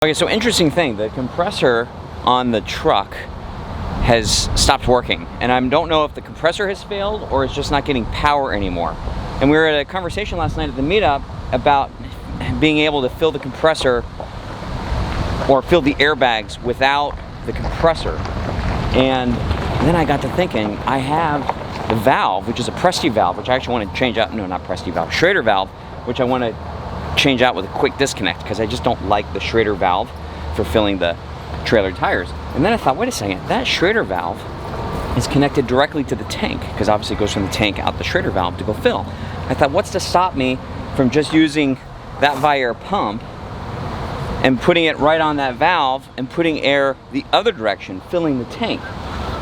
Okay, so interesting thing, the compressor on the truck has stopped working, and I don't know if the compressor has failed or it's just not getting power anymore. And we were at a conversation last night at the meetup about being able to fill the compressor or fill the airbags without the compressor. And then I got to thinking, I have the valve, which is a Presti valve, which I actually want to change out. No, not Presti valve, Schrader valve, which I want to change out with a quick disconnect because I just don't like the Schrader valve for filling the trailer tires. And then I thought, wait a second, that Schrader valve is connected directly to the tank because obviously it goes from the tank out the Schrader valve to go fill. I thought, what's to stop me from just using that Viair pump and putting it right on that valve and putting air the other direction, filling the tank.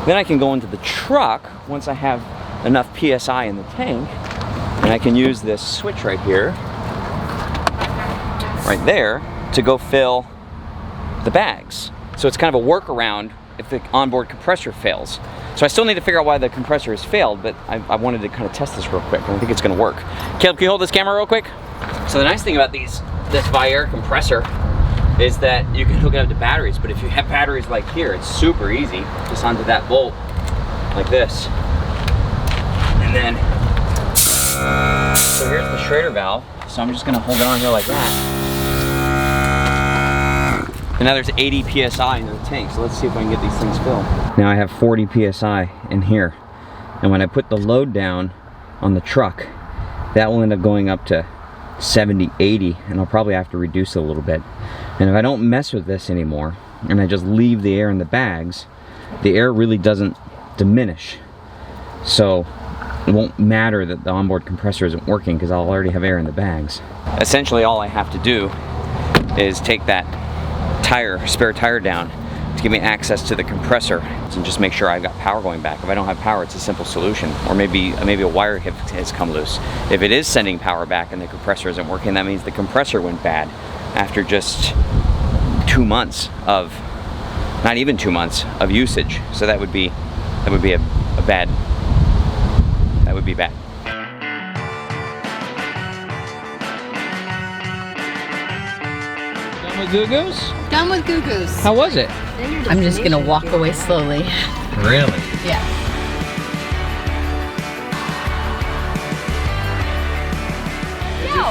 Then I can go into the truck once I have enough PSI in the tank, and I can use this switch right here, right there, to go fill the bags. So it's kind of a workaround if the onboard compressor fails. So I still need to figure out why the compressor has failed, but I wanted to kind of test this real quick, and I think it's gonna work. Caleb, can you hold this camera real quick? So the nice thing about this Viair compressor is that you can hook it up to batteries, but if you have batteries like here, it's super easy, just onto that bolt, like this. And then, so here's the Schrader valve, so I'm just gonna hold it on here like that. And now there's 80 PSI in the tank, so let's see if I can get these things filled. Now I have 40 PSI in here. And when I put the load down on the truck, that will end up going up to 70, 80, and I'll probably have to reduce it a little bit. And if I don't mess with this anymore, and I just leave the air in the bags, the air really doesn't diminish. So it won't matter that the onboard compressor isn't working because I'll already have air in the bags. Essentially all I have to do is take that spare tire down to give me access to the compressor and just make sure I've got power going back. If I don't have power, it's a simple solution. Or maybe a wire has come loose. If it is sending power back and the compressor isn't working, that means the compressor went bad after just 2 months of, not even 2 months of usage. So that would be bad. With Goo-Goos? Done with Goo-Goos. How was it? I'm just gonna walk away slowly. Really? Yeah.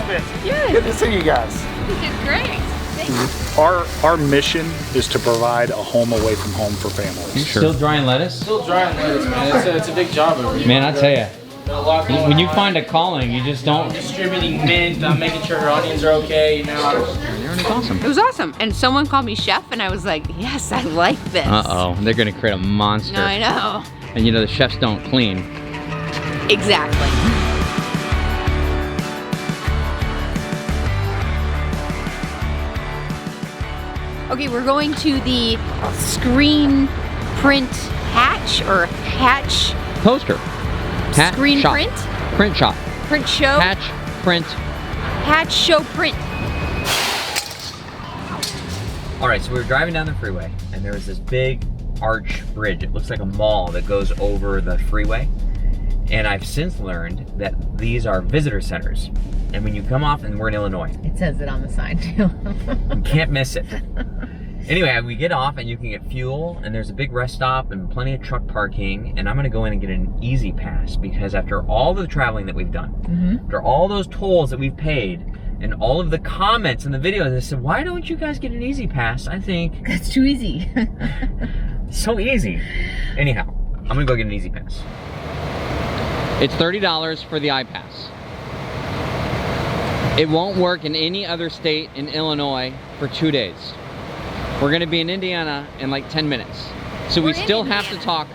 Good. Good to see you guys. You did great. Thank you. Our mission is to provide a home away from home for families. Sure. Still drying lettuce? Still drying lettuce, man. It's a big job over here. Man, I tell you. When you find a calling, you just don't. I'm distributing mint, I'm making sure her onions are okay, you know. It's awesome. It was awesome. And someone called me chef, and I was like, yes, I like this. Uh-oh, they're gonna create a monster. No, I know. And you know the chefs don't clean. Exactly. Okay, we're going to the screen print hatch or hatch. Poster. Hat, Screen shop. print? Print shop. Print show? Hatch, print. Hatch show print. All right, so we were driving down the freeway and there was this big arch bridge. It looks like a mall that goes over the freeway. And I've since learned that these are visitor centers. And when you come off, and we're in Illinois. It says it on the sign too. You can't miss it. Anyway, we get off and you can get fuel, and there's a big rest stop and plenty of truck parking, and I'm gonna go in and get an easy pass because after all the traveling that we've done, after all those tolls that we've paid, and all of the comments in the videos, I said, why don't you guys get an easy pass? I think That's too easy. so easy. Anyhow, I'm gonna go get an easy pass. It's $30 for the iPass. It won't work in any other state in Illinois for 2 days. We're gonna be in Indiana in like 10 minutes. So we still have to talk,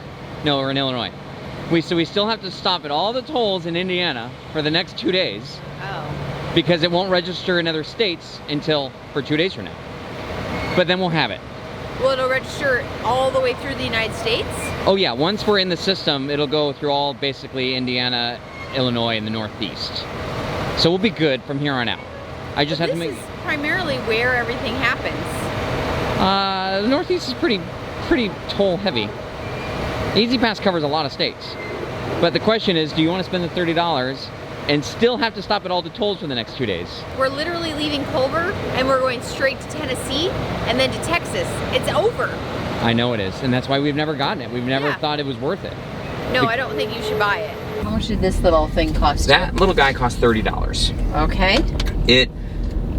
no, we're in Illinois. So we still have to stop at all the tolls in Indiana for the next 2 days. Oh. Because it won't register in other states until for 2 days from now. But then we'll have it. Will it register all the way through the United States? Oh yeah, once we're in the system, it'll go through all basically Indiana, Illinois, and the Northeast. So we'll be good from here on out. I just have to make. This is primarily where everything happens. The Northeast is pretty toll heavy. Easy Pass covers a lot of states. But the question is, do you want to spend the $30 and still have to stop at all the tolls for the next 2 days. We're literally leaving Culver and we're going straight to Tennessee and then to Texas. It's over. I know it is, and that's why we've never gotten it. We've never Yeah. thought it was worth it. No, I don't think you should buy it. How much did this little thing cost you? That little guy cost $30. Okay. It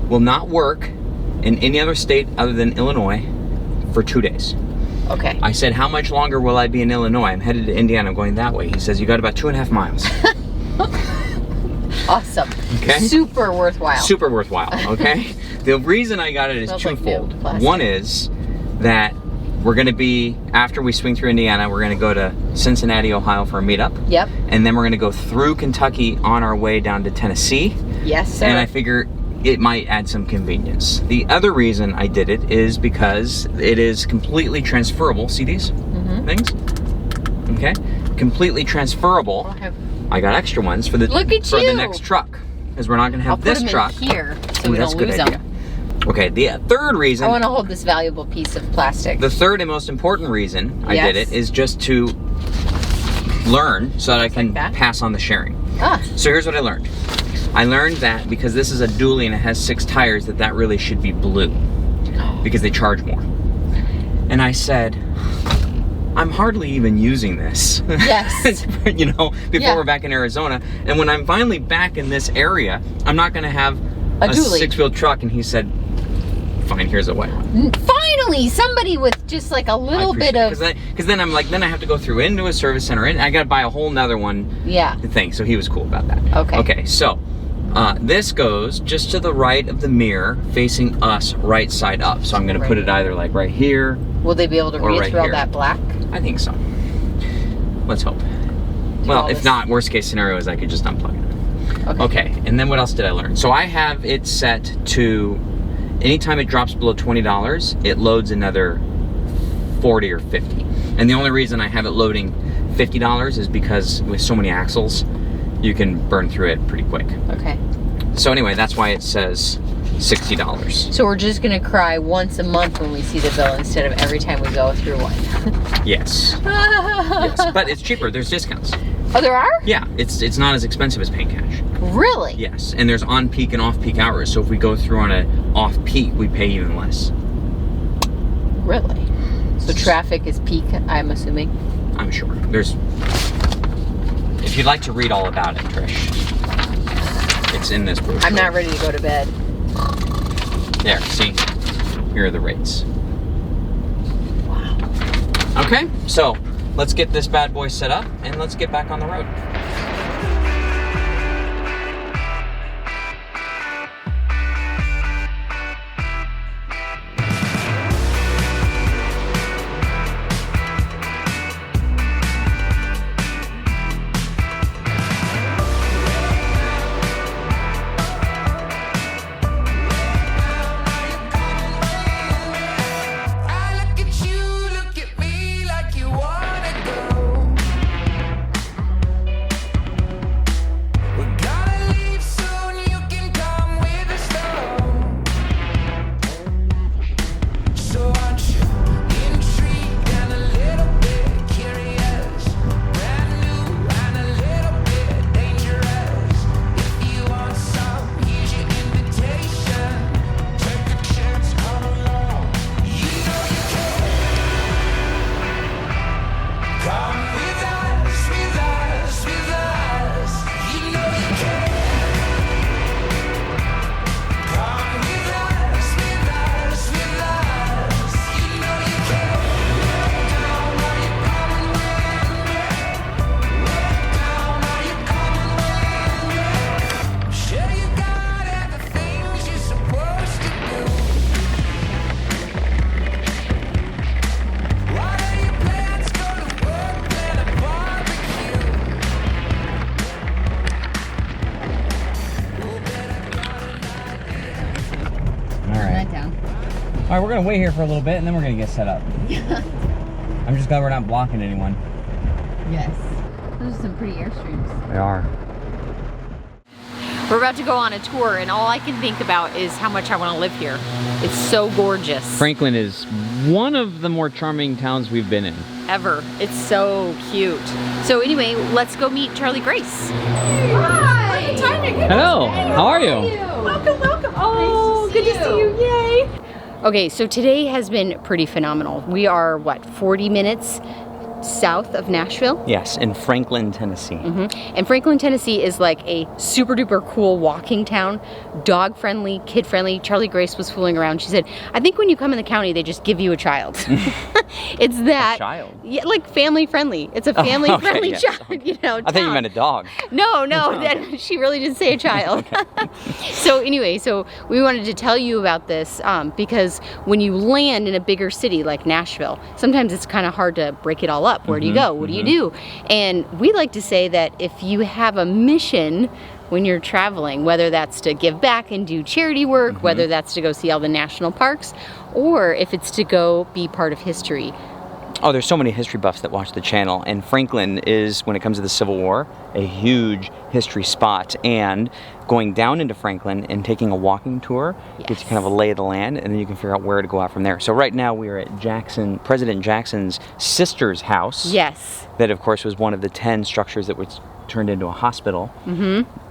will not work in any other state other than Illinois for 2 days. Okay. I said, how much longer will I be in Illinois? I'm headed to Indiana, I'm going that way. He says, you got about 2.5 miles. Awesome. Okay. Super worthwhile. Super worthwhile, okay? The reason I got it is Smells like twofold. new plastic. One is that we're gonna be, after we swing through Indiana, we're gonna go to Cincinnati, Ohio for a meetup. Yep. And then we're gonna go through Kentucky on our way down to Tennessee. Yes, sir. And I figure it might add some convenience. The other reason I did it is because it is completely transferable. See these things? Okay, completely transferable. Okay. I got extra ones for the Look at for you. the next truck, because we're not gonna I'll have put this them truck. in here so Ooh, we that's don't a good lose idea. them. Okay, the third reason. I want to hold this valuable piece of plastic. The third and most important reason I did Yes. it is just to learn so that I can like that? pass on the sharing. Ah. So here's what I learned. I learned that because this is a dually and it has 6 tires, that really should be blue because they charge more. And I said, I'm hardly even using this. Yes. You know, before Yeah. we're back in Arizona. And when I'm finally back in this area, I'm not gonna have A a dually. 6-wheel truck. And he said, fine, here's a white one. Finally, somebody with just like a little bit of. Because then I'm like, then I have to go through into a service center and I gotta buy a whole nother one Yeah. thing. So he was cool about that. Okay. Okay, so this goes just to the right of the mirror, facing us right side up. So I'm gonna put it either like right here. Will they be able to Or read right through all here. that black? I think so. Let's hope. Well, all if this- not, worst case scenario is I could just unplug it. Okay, and then what else did I learn? So I have it set to, anytime it drops below $20, it loads another 40 or 50. And the only reason I have it loading $50 is because with so many axles, you can burn through it pretty quick. Okay. So anyway, that's why it says $60. So we're just gonna cry once a month when we see the bill instead of every time we go through one. Yes. Yes, but it's cheaper. There's discounts. Oh, there are? Yeah, it's not as expensive as paying cash. Really? Yes, and there's on-peak and off-peak hours. So if we go through on a off-peak, we pay even less. Really? So traffic is peak, I'm assuming? I'm sure. There's. If you'd like to read all about it, Trish, it's in this brochure. I'm not ready to go to bed. There, see? Here are the rates. Wow. Okay, so let's get this bad boy set up and let's get back on the road. All right, we're gonna wait here for a little bit and then we're gonna get set up. I'm just glad we're not blocking anyone. Yes. Those are some pretty Airstreams. They are. We're about to go on a tour and all I can think about is how much I want to live here. It's so gorgeous. Franklin is one of the more charming towns we've been in. Ever. It's so cute. So anyway, let's go meet Charlie Grace. Hi! Hello. How are you? Welcome, welcome. Oh, good to see you. Yay. Okay, so today has been pretty phenomenal. We are, what, 40 minutes south of Nashville? Yes, in Franklin, Tennessee. And Franklin, Tennessee is like a super duper cool walking town, dog friendly, kid friendly. Charlie Grace was fooling around. She said, I think when you come in the county, they just give you a child. It's that. A child? Yeah, like family friendly. It's a family friendly child, you know. I thought you meant a dog. No, she really did say a child. So anyway, so we wanted to tell you about this because when you land in a bigger city like Nashville, sometimes it's kind of hard to break it all up. Where do you go? What do you do? And we like to say that if you have a mission when you're traveling, whether that's to give back and do charity work, whether that's to go see all the national parks, or if it's to go be part of history. Oh, there's so many history buffs that watch the channel, and Franklin is, when it comes to the Civil War, a huge history spot. And going down into Franklin and taking a walking tour gets you kind of a lay of the land, and then you can figure out where to go out from there. So right now we are at President Jackson's sister's house. Yes. That, of course, was one of the 10 structures that was turned into a hospital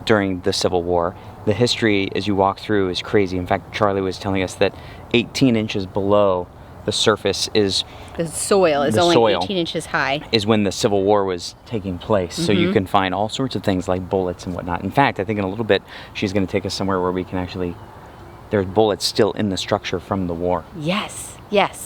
during the Civil War. The history, as you walk through, is crazy. In fact, Charlie was telling us that 18 inches below the surface is the soil is only 18 inches high. Is when the Civil War was taking place. So you can find all sorts of things like bullets and whatnot. In fact, I think in a little bit she's going to take us somewhere where we can actually, there's bullets still in the structure from the war. Yes.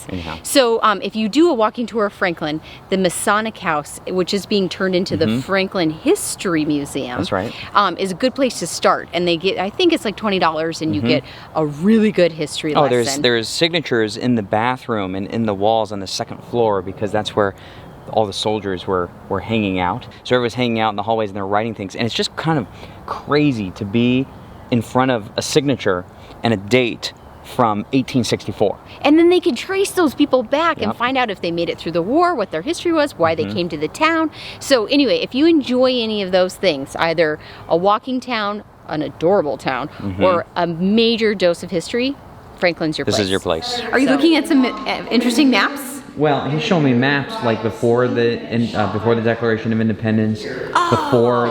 Anyhow. So if you do a walking tour of Franklin, the Masonic House, which is being turned into the Franklin History Museum, that's right, is a good place to start. And they get, I think it's like $20, and you get a really good history lesson. There's signatures in the bathroom and in the walls on the second floor, because that's where all the soldiers were hanging out. So everyone was hanging out in the hallways and they're writing things. And it's just kind of crazy to be in front of a signature and a date from 1864. And then they can trace those people back and find out if they made it through the war, what their history was, why they came to the town. So anyway, if you enjoy any of those things, either a walking town, an adorable town, or a major dose of history, Franklin's your place. This is your place. Are you looking at some interesting maps? Well, he's showing me maps like before the Declaration of Independence, before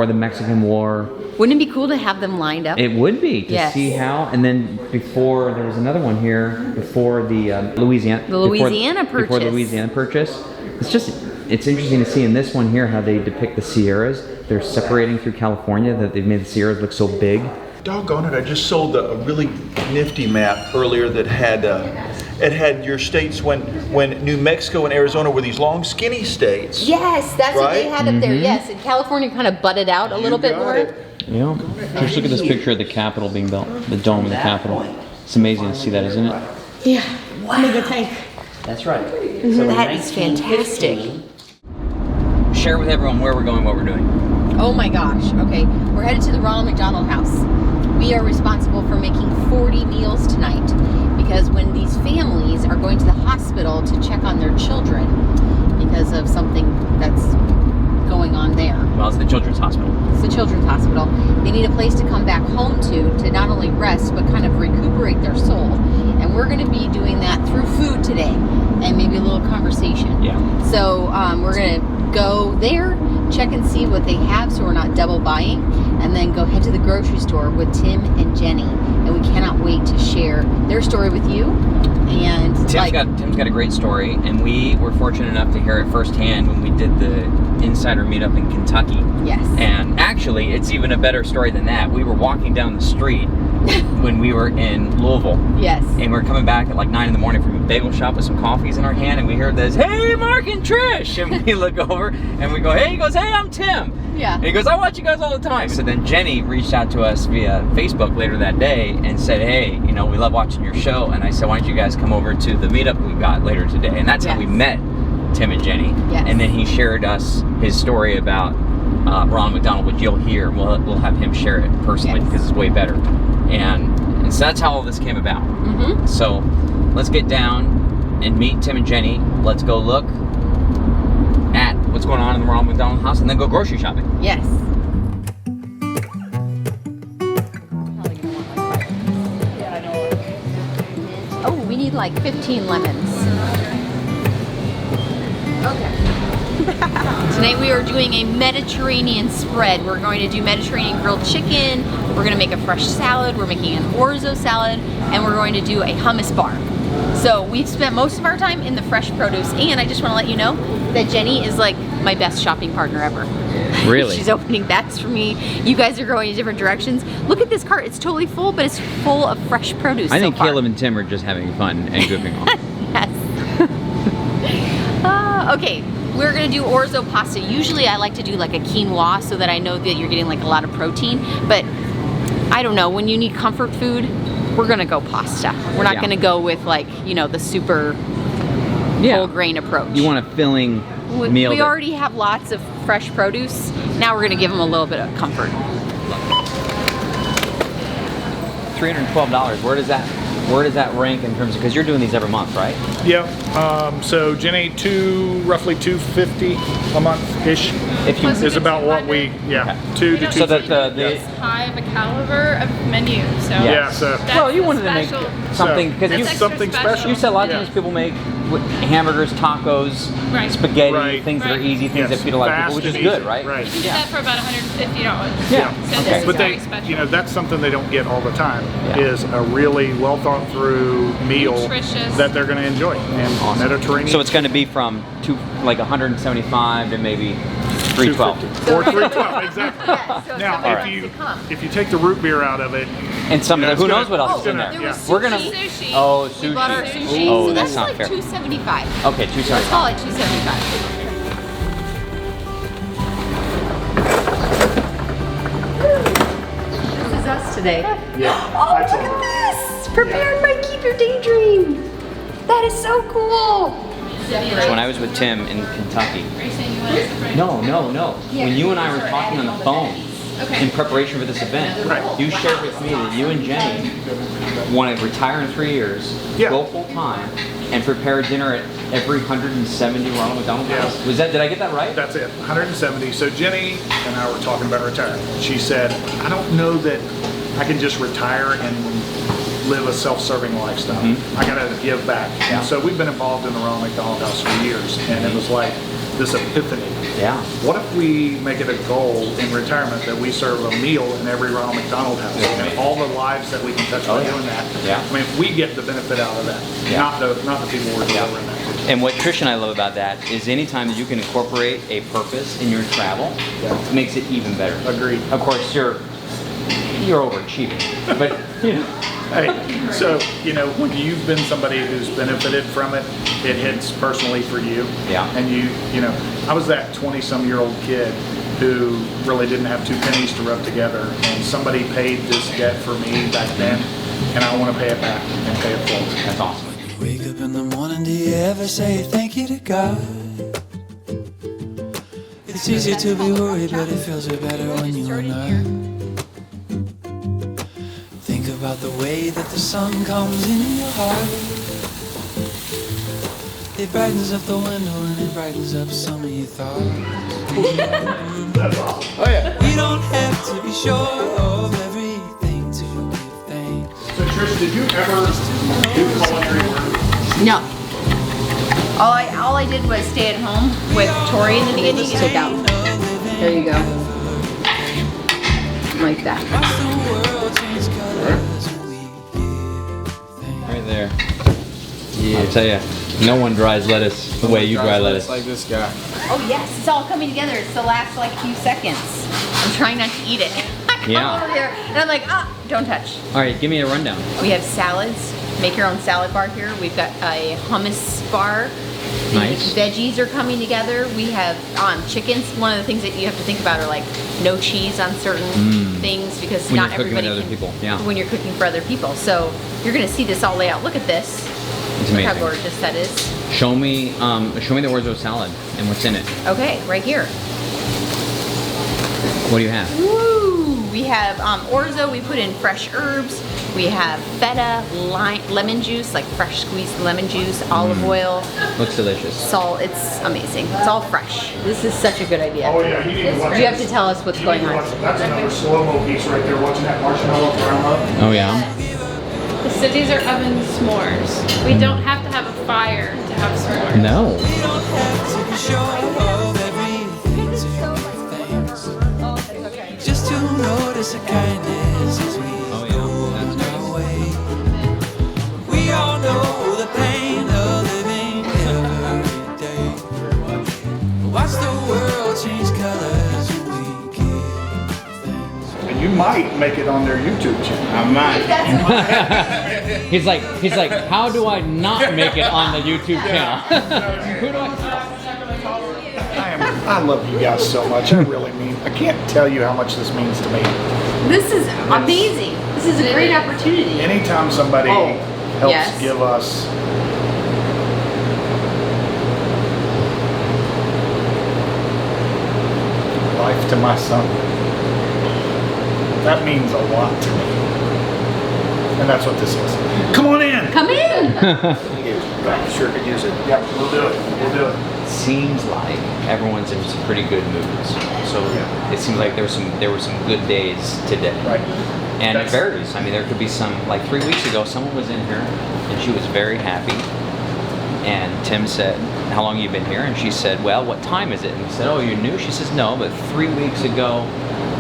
the Mexican War. Wouldn't it be cool to have them lined up? It would be, to see how, and then before, there was another one here, before the Louisiana Purchase. Before the Louisiana Purchase. It's interesting to see in this one here how they depict the Sierras. They're separating through California, that they've made the Sierras look so big. Doggone it, I just sold a really nifty map earlier that had it had your states when New Mexico and Arizona were these long skinny states. Yes, that's what they had up there. Yes, and California kind of butted out a little bit more. Yeah. Just look at this picture of the Capitol being built, the dome of the Capitol. It's amazing to see that, isn't it? Yeah. Mega tank. That's right. That is fantastic. Share with everyone where we're going, what we're doing. Oh my gosh. Okay, we're headed to the Ronald McDonald House. We are responsible for making 40 meals tonight, because when these families are going to the hospital to check on their children because of something that's going on there. Well, it's the Children's Hospital. It's the Children's Hospital. They need a place to come back home to not only rest, but kind of recuperate their soul. And we're going to be doing that through food today, and maybe a little conversation. Yeah. So we're going to go there, check and see what they have so we're not double buying, and then go head to the grocery store with Tim and Jenny. And we cannot wait to share their story with you. And Tim's got a great story, and we were fortunate enough to hear it firsthand when we did the insider meetup in Kentucky. Yes. And actually, it's even a better story than that. We were walking down the street when we were in Louisville. Yes. And we're coming back at like 9 in the morning from a bagel shop with some coffees in our hand, and we heard this, "Hey, Mark and Trish!" And we look over and we go, "Hey," he goes, "Hey, I'm Tim." Yeah. And he goes, "I watch you guys all the time." So then Jenny reached out to us via Facebook later that day and said, "Hey, we love watching your show." And I said, "Why don't you guys come over to the meetup we've got later today?" And that's how we met Tim and Jenny. Yes. And then he shared us his story about Ronald McDonald, which you'll hear. We'll have him share it personally because it's way better. And so that's how all this came about. So let's get down and meet Tim and Jenny. Let's go look at what's going on in the Ronald McDonald House, and then go grocery shopping. Yes. Oh, we need like 15 lemons. Tonight we are doing a Mediterranean spread. We're going to do Mediterranean grilled chicken, we're going to make a fresh salad, we're making an orzo salad, and we're going to do a hummus bar. So we've spent most of our time in the fresh produce, and I just want to let you know that Jenny is like my best shopping partner ever. Really? She's opening bags for me. You guys are going in different directions. Look at this cart, it's totally full, but it's full of fresh produce. I think so far. Caleb and Tim are just having fun and goofing off. Yes. Okay, we're gonna do orzo pasta. Usually I like to do like a quinoa so that I know that you're getting like a lot of protein, but I don't know, when you need comfort food, we're gonna go pasta. We're not gonna go with like, you know, the super whole grain approach. You want a filling meal. We already have lots of fresh produce. Now we're gonna give them a little bit of comfort. $312. Where does that rank in terms of, because you're doing these every month, right? Yeah. So Jenny, roughly $250 a month-ish is about what we, $2 to $250. So that this high of a caliber of menu, so Yeah, so that's well, you wanted to make special. something, because That's you, extra something special. special. you said a lot of Yeah. times people make hamburgers, tacos, Right. spaghetti, Right. things that are Right. easy, things that feed a lot of people, Fast which is and good, easy. right? Right. You did that for about $150. Yeah. So Okay. this is But very they, special. you know, that's something they don't get all the time. Yeah. Is a really well thought through meal Nutritious. that they're going to enjoy. And Mediterranean. So it's going to be from like 175 to maybe 312. 250. Or 312, exactly. Yeah, so Now, somebody if wants to come. you take the root beer out of it, And some Yeah, of the, who it's knows gonna- what else it's is in gonna- there. yeah. We're gonna. Sushi. Oh, We bought our sushi. sushi. Oh, so that's that's not like fair. $275. Okay, Let's 275. call it $275. This is us today. yeah. Oh, I look told at her. this! Prepared by Keep Your Daydream. That is so cool. So when I was with Tim in Kentucky, Are you saying you want us to bring no. When you and I were talking on the phone in preparation for this event, Right. you shared with me that you and Jenny want to retire in 3 years, Yeah. go full time, and prepare dinner at every 170 Ronald McDonald Yeah. House. Did I get that right? That's it, 170. So Jenny and I were talking about retiring. She said, I don't know that I can just retire and live a self-serving lifestyle. I gotta give back. Yeah. And so we've been involved in the Ronald McDonald House for years, and it was like this epiphany. Yeah. What if we make it a goal in retirement that we serve a meal in every Ronald McDonald House, and all the lives that we can touch by doing that? Yeah. I mean, if we get the benefit out of that, Yeah. not the people we're delivering that to. And what Trish and I love about that is anytime that you can incorporate a purpose in your travel, it makes it even better. Agreed. Of course, you're overachieving, but you know. Hey, so, you know, when you've been somebody who's benefited from it, it hits personally for you. Yeah. And you know, I was that 20-some-year-old kid who really didn't have 2 pennies to rub together, and somebody paid this debt for me back then, and I want to pay it back and pay it forward. That's awesome. Wake up in the morning, do you ever say thank you to God? It's easy to be worried, but it feels better when you are not. Think about the way that the sun comes in your heart. It brightens up the window and it brightens up some of your thoughts. That's awesome. Oh, yeah. We don't have to be sure of everything to give thanks. So, Trish, did you ever do culinary work? No. All I did was stay at home with Tori in the beginning and take out. There you go. Like that. Watch the world change colors when we give thanks. Right there. Yeah. I'll tell you, no one dries lettuce the way you dry lettuce. Like this guy. Oh yes, it's all coming together. It's the last like few seconds. I'm trying not to eat it. I come Yeah. over here and I'm like, don't touch. All right, give me a rundown. We have salads. Make your own salad bar here. We've got a hummus bar. The Nice. veggies are coming together. We have chickens. One of the things that you have to think about are like no cheese on certain things because When not you're cooking with everybody other can, people, yeah. when you're cooking for other people. So you're gonna see this all lay out. Look at this. It's Look how amazing. gorgeous that is. Show me the orzo salad and what's in it. Okay, right here. What do you have? Woo! We have orzo. We put in fresh herbs. We have feta, lemon juice, like fresh squeezed lemon juice, olive oil, Looks delicious. salt. It's amazing. It's all fresh. This is such a good idea. Oh, yeah, you need to watch You have to tell us what's going on. That's another slow-mo piece right there, watching that marshmallow brown up. Oh yeah. So these are oven s'mores. We don't have to have a fire to have s'mores. No. We don't have to be sure of everything to give thanks. Just to notice the kindness as we go on our way. We all know the pain of living every day. Watch the world change colors when we give thanks. And you might make it on their YouTube channel. I might. He's like, how do I not make it on the YouTube channel? Who do I love you guys so much. I really mean. I can't tell you how much this means to me. This is amazing. This is a great opportunity. Anytime somebody helps yes. give us life to my son, that means a lot to me. And that's what this is. Come on in. Come in. Sure could use it. Yep, we'll do it. We'll do it. Seems like everyone's in some pretty good moods. So it seems like there were some good days today. Right. And it varies. I mean, there could be some, like 3 weeks ago, someone was in here and she was very happy. And Tim said, how long have you been here? And she said, well, what time is it? And he said, oh, you're new? She says, no, but 3 weeks ago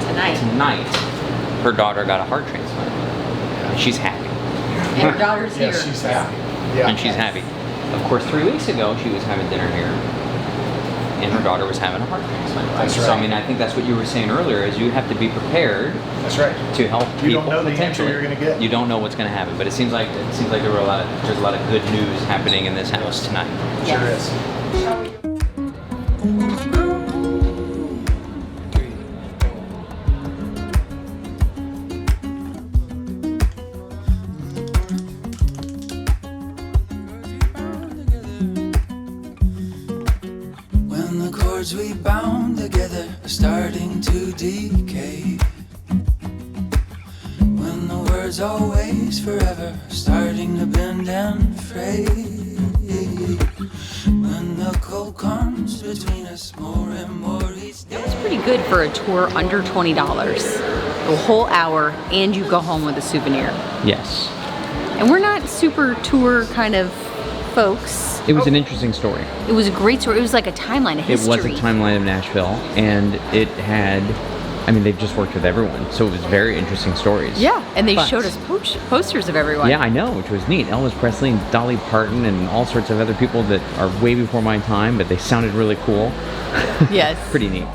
tonight, her daughter got a heart transplant. And she's happy. And her daughter's here. Yes, she's happy. Yeah. And she's happy. Of course, 3 weeks ago, she was having dinner here, and her daughter was having a heart transplant. That's So, right. I mean, I think that's what you were saying earlier, is you have to be prepared That's right. to help people. You don't know the answer potentially. you're going to get. You don't know what's going to happen, but it seems like there's a lot of good news happening in this house tonight. Sure is. When the cords we bound together are starting to decay. When the words always forever are starting to bend and fray. When the cold comes between us more and more each day. It's pretty good for a tour under $20. A whole hour, and you go home with a souvenir. Yes. And we're not super tour kind of folks. It was an interesting story. It was a great story. It was like a timeline, a history. It was a timeline of Nashville, and it had, I mean, they've just worked with everyone, so it was very interesting stories. Yeah, and they But- showed us posters of everyone. Yeah, I know, which was neat. Elvis Presley and Dolly Parton and all sorts of other people that are way before my time, but they sounded really cool. Yes. Pretty neat.